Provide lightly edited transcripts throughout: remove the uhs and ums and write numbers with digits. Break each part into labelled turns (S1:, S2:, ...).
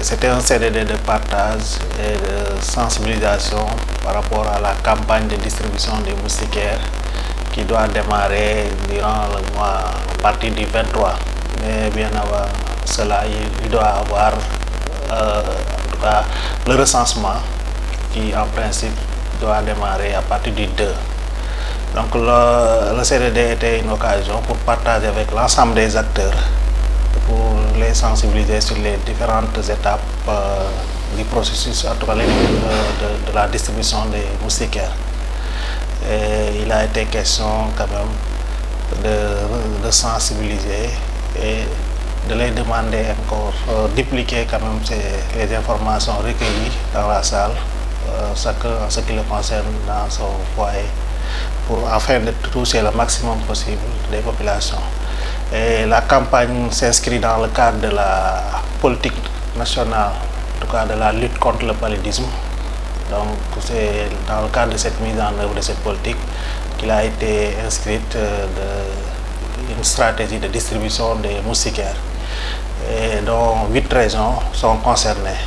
S1: c'était un CDD de partage et de sensibilisation par rapport à la campagne de distribution des moustiquaires qui doit démarrer durant le mois à partir du 23. Mais bien avant cela, il doit avoir en tout cas le recensement qui en principe doit démarrer à partir du 2. Donc le CDD était une occasion pour partager avec l'ensemble des acteurs, pour les sensibiliser sur les différentes étapes du processus, en tout cas de la distribution des moustiquaires. Et il a été question quand même de sensibiliser et de les demander encore, dupliquer quand même les informations recueillies dans la salle, chacun en ce qui le concerne dans son foyer, afin de toucher le maximum possible des populations. Et la campagne s'inscrit dans le cadre de la politique nationale, en tout cas de la lutte contre le paludisme. Donc c'est dans le cadre de cette mise en œuvre de cette politique qu'il a été inscrite une stratégie de distribution des moustiquaires, et dont 8 régions sont concernées.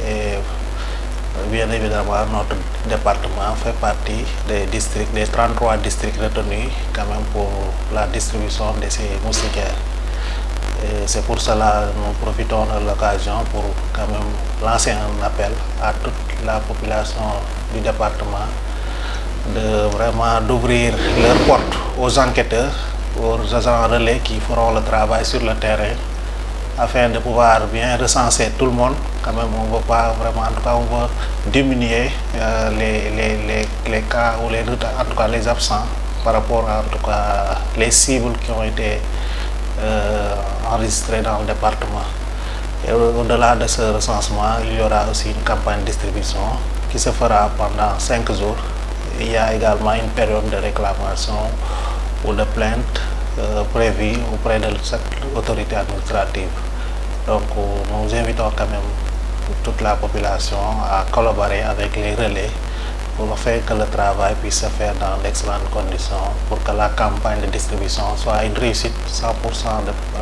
S1: Et bien évidemment, notre département fait partie des 33 districts retenus quand même pour la distribution de ces moustiquaires. Et c'est pour cela que nous profitons de l'occasion pour quand même lancer un appel à toute la population du département d'ouvrir leurs portes aux enquêteurs, aux agents relais qui feront le travail sur le terrain, afin de pouvoir bien recenser tout le monde. Quand même, on ne veut pas vraiment, en tout cas, on veut diminuer les cas ou en tout cas les absents par rapport à en tout cas les cibles qui ont été enregistrées dans le département. Et au-delà de ce recensement, il y aura aussi une campagne de distribution qui se fera pendant 5 jours. Il y a également une période de réclamation ou de plainte prévue auprès de cette autorité administrative. Donc nous invitons quand même toute la population à collaborer avec les relais pour faire que le travail puisse se faire dans d'excellentes conditions, pour que la campagne de distribution soit une réussite, 100% en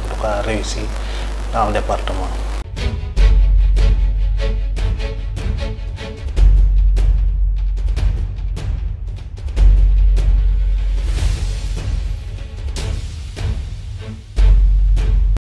S1: tout cas réussie dans le département.